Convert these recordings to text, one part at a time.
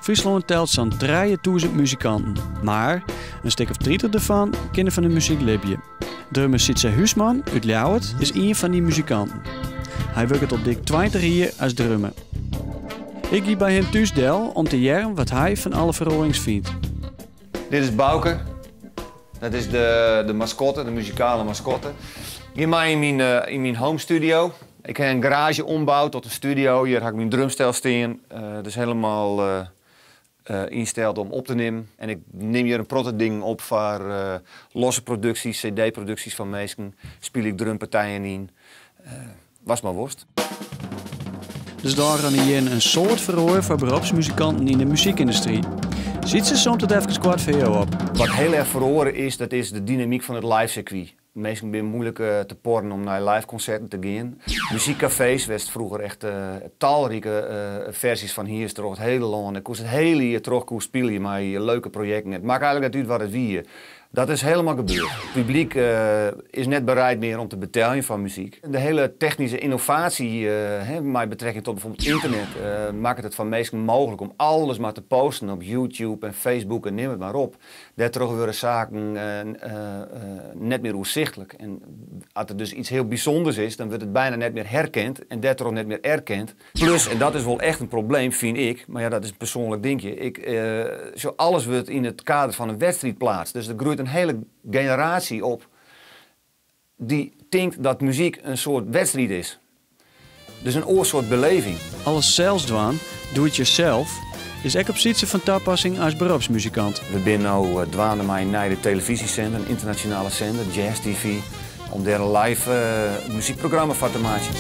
Friesland telt zo'n 3000 muzikanten. Maar een stuk of 30 ervan kennen van de muziek libje. Drummer Sietse Huisman uit Ljouwert is een van die muzikanten. Hij werkt al dik 20 jaar als drummer. Ik ga bij hem thuis del om te jaren wat hij van alle verhoorings vindt. Dit is Bouke. Dat is de mascotte, de muzikale mascotte. Hier ben ik in mijn home studio. Ik heb een garage ombouwd tot een studio. Hier heb ik mijn drumstel staan. Dus helemaal ingesteld om op te nemen. En ik neem hier een proto-ding op voor losse producties, cd-producties van mensen. Speel ik drumpartijen in. Was maar worst. Dus daar gaan hier een soort verhoor voor beroepsmuzikanten in de muziekindustrie. Ziet ze soms het even kwart voor jou op. Wat heel erg verhoren is, dat is de dynamiek van het live circuit. Meestal ben moeilijk te porren om naar live concerten te gaan. Muziekcafés was vroeger echt talrijke versies van hier is er het hele land. Ik koos het hele jaar terug spelen met leuke projecten. Het maakt eigenlijk niet uit wat het wie. Dat is helemaal gebeurd. Het publiek is net bereid meer om te betalen van muziek. De hele technische innovatie, met betrekking tot bijvoorbeeld internet, maakt het van mensen mogelijk om alles maar te posten op YouTube en Facebook en neem het maar op. Daardoor worden zaken net meer oerzichtelijk. En als er dus iets heel bijzonders is, dan wordt het bijna net meer herkend en daardoor net meer erkend. Plus, en dat is wel echt een probleem, vind ik, maar ja, dat is een persoonlijk dingetje. Zo alles wordt in het kader van een wedstrijd plaatst. Dus er groeit een hele generatie op die denkt dat muziek een soort wedstrijd is. Dus een oorsoort beleving. Alles zelfs doen, doe het jezelf, is ook op zietse van toepassing als beroepsmuzikant. We zijn nu dwaande naar de televisiezender, een internationale zender, Jazz TV, om daar een live muziekprogramma van te maken.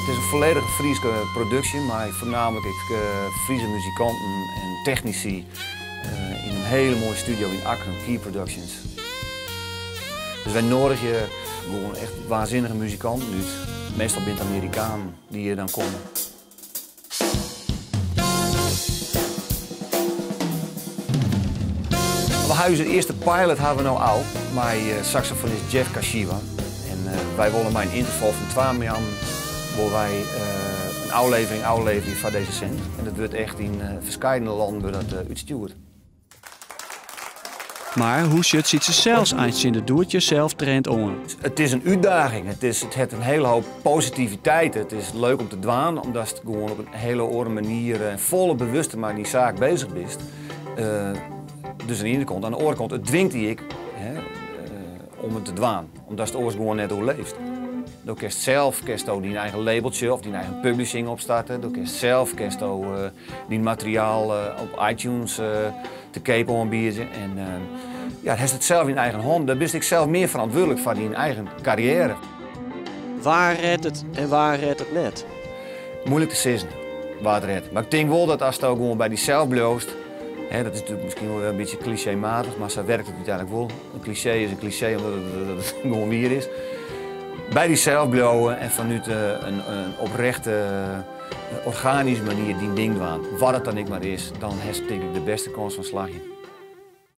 Het is een volledige Friese productie, maar voornamelijk Friese muzikanten en technici in een hele mooie studio in Akron, Key Productions. Dus wij nodigen gewoon echt waanzinnige muzikanten uit. Meestal zijn het Amerikanen die hier dan komen. We hebben de eerste pilot hebben we nou al, met saxofonist Jeff Kashiwa. En wij willen mijn interval van 2 maanden waar wij een aflevering van deze zender. En dat wordt echt in verschillende landen uitgestuurd. Maar hoe ziet ze zelfs eens in de doe-het-jezelf trend om? Het is een uitdaging. Het heeft een hele hoop positiviteit. Het is leuk om te doen, omdat je gewoon op een hele andere manier en volle bewuste maar die zaak bezig bent. Dus aan de ene kant. Aan de andere kant, het dwingt ik om het te doen. Omdat het oors gewoon net doorleeft. Dan kun je zelf die eigen labeltje of die eigen publishing opstarten. Dan kun je zelf die materiaal op iTunes te kopen aanbieden. En ja, het het zelf in eigen hand. Daar ben ik zelf meer verantwoordelijk voor die eigen carrière. Waar redt het en waar redt het net? Moeilijk te zeggen waar het redt. Maar ik denk wel dat als het ook gewoon bij die zelf bloost. Dat is natuurlijk misschien wel een beetje clichématig, maar zo werkt het uiteindelijk wel. Een cliché is een cliché omdat het gewoon weer is. Bij die zelfblowen en vanuit een oprechte, organische manier die ding doen, wat het dan ik maar is, dan heb ik de beste kans van slagen.